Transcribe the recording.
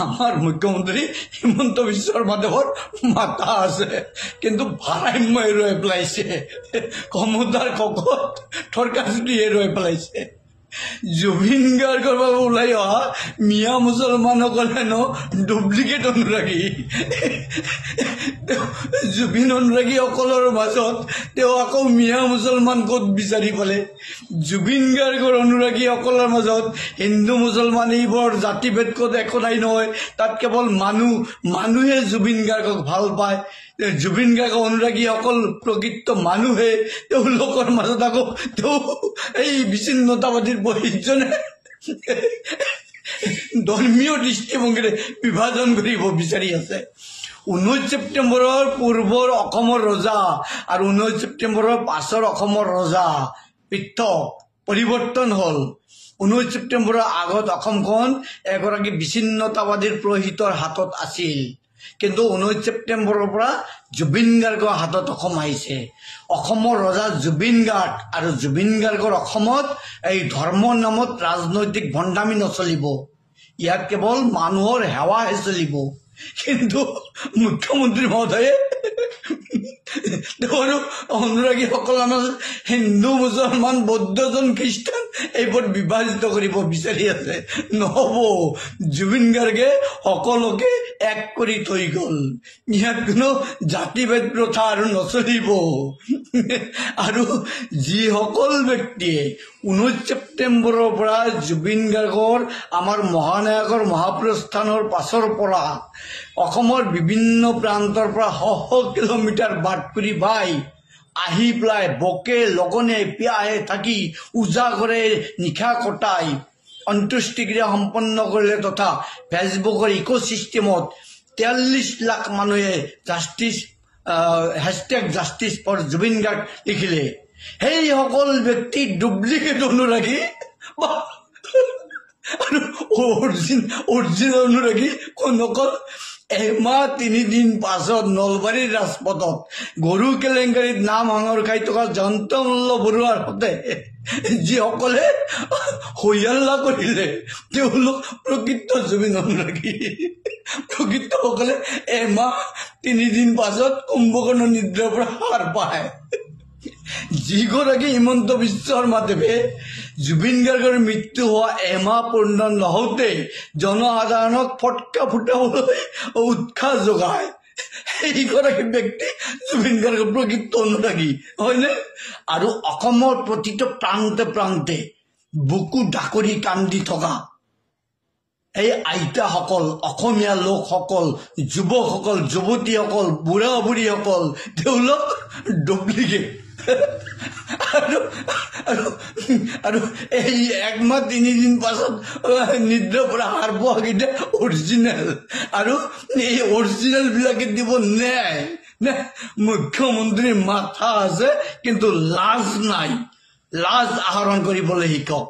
আমাৰ মুখ্যমন্ত্ৰী হিমন্ত বিশ্ব শৰ্মা দেবৰ মাথা আছে কিন্তু ভাৰসাম্য এৰোয় পেলাইছে ক্ষমতাৰ ককত ঠৰকাচুটি এৰোয় পেলাইছে জুবিন গাৰ্গৰ বাবে ওলাই অহা মিয়া মুছলমানসকলেনো ডুপ্লিকেট অনুৰাগী জুবিন অনুৰাগীসকলৰ মাজত তেওঁ আকৌ মিয়া মুছলমান ক'ত বিচাৰি পালে জুবিন গাৰ্গৰ অনুৰাগীসকলৰ মাজত হিন্দু মুছলমান এইবোৰ জাতিভেদ ক'ত একো নাই নহয় তাত কেৱল মানুহে জুবিন গাৰ্গক ভাল পায় জুবিন গাৰ্গ অনুৰাগীসকল প্ৰকৃত মানুহে তেওঁলোকৰ মাজত আকৌ তেওঁ এই বিচ্ছিন্নতাবাদীৰ বহিৰ্জনে ধৰ্মীয় দৃষ্টিভংগীৰে বিভাজন কৰিব বিচাৰি আছে 19 ছেপ্টেম্বৰৰ পূৰ্বৰ অসমৰ ৰজা আৰু 19 ছেপ্টেম্বৰৰ পাছৰ অসমৰ ৰজা পৃথক পৰিৱৰ্তন হ'ল 19 ছেপ্টেম্বৰৰ আগত অসমখন এগৰাকী বিচ্ছিন্নতাবাদীৰ পুৰোহিতৰ হাতত আছিল কিন্তু 19 ছেপ্টেম্বৰৰ পৰা জুবিন গাৰ্গৰ হাতত অসম আহিছে অসমৰ ৰজা জুবিন গাৰ্গ আৰু জুবিন গাৰ্গৰ অসমত এই ধৰ্মৰ নামত ৰাজনৈতিক ভণ্ডামি নচলিব ইয়াত কেৱল মানুহৰ সেৱাহে চলিব কিন্তু মুখ্যমন্ত্ৰী মহোদয়ে তেওঁৰ অনুৰাগীসকলৰ মাজত হিন্দু মুছলমান বৌদ্ধজন খ্ৰীষ্টান এইবোৰ বিভাজিত কৰিব বিচাৰি আছে নহ'ব জুবিন গাৰ্গে সকলোকে এক কৰি থৈ গ'ল ইয়াত কোনো জাতিভেদ প্ৰথা আৰু নচলিব আৰু যিসকল ব্যক্তিয়ে 19 ছেপ্টেম্বৰৰ পৰা জুবিন গাৰ্গৰ আমাৰ মহানায়কৰ মহাপ্ৰস্থানৰ পাছৰ পৰা অসমৰ বিভিন্ন প্ৰান্তৰ পৰা শ কিলোমিটাৰ বাট কৰি বাই আহি পেলাই বকে লগনে পিয়াহে থাকি উজাগৰে নিশা কটাই অন্ত্যেষ্টিক্ৰিয়া সম্পন্ন কৰিলে তথা ফেচবুকৰ ইক'চিষ্টেমত 43 লাখ মানুহে #জাষ্টিছ ফৰ জুবিন গাৰ্গ লিখিলে সেই সকল ব্যক্তি ডুপ্লিকেট অনুৰাগী আৰু অৰিজিনেল অনুৰাগী কোনসকল এমাহ 3 দিন পাছত নলবাৰীৰ ৰাজপথত গৰু কেলেংকাৰীত নাম সাঙৰ খাই থকা জয়ন্তমল্ল বৰুৱাৰ সৈতে যিসকলে হৈয়াল্লা কৰিলে তেওঁলোক প্ৰকৃত জুবিন অনুৰাগী প্ৰকৃতসকলে এমাহ 3 দিন পাছত কুম্ভকৰ্ণ নিদ্ৰাৰ পৰা সাৰ পায় যিগৰাকী হিমন্ত বিশ্ব শৰ্মাদেৱে জুবিন গাৰ্গৰ মৃত্যু হোৱা এমাহ পূৰ্ণ নহওঁতে জনসাধাৰণক ফটকা ফুটাবলৈ উৎসাহ যোগায় সেইগৰাকী ব্যক্তি জুবিন গাৰ্গৰ প্ৰকৃত অনুৰাগী হয়নে আৰু অসমৰ প্ৰতিটো প্ৰান্তে প্ৰান্তে বুকু ডাকৰি কান্দি থকা এই আইতাসকল অসমীয়া লোকসকল যুৱকসকল যুৱতীসকল বুঢ়া বুঢ়ীসকল তেওঁলোক ডুপ্লিকেট আৰু এই একমাহ 3 দিন পাছত নিদ্ৰাৰ পৰা সাৰ পোৱাকেইটা অৰিজিনেল আৰু এই অৰিজিনেল বিলাকে দিব ন্যায় মুখ্যমন্ত্ৰীৰ মাথা আছে কিন্তু লাজ নাই লাজ আহৰণ কৰিবলৈ শিকক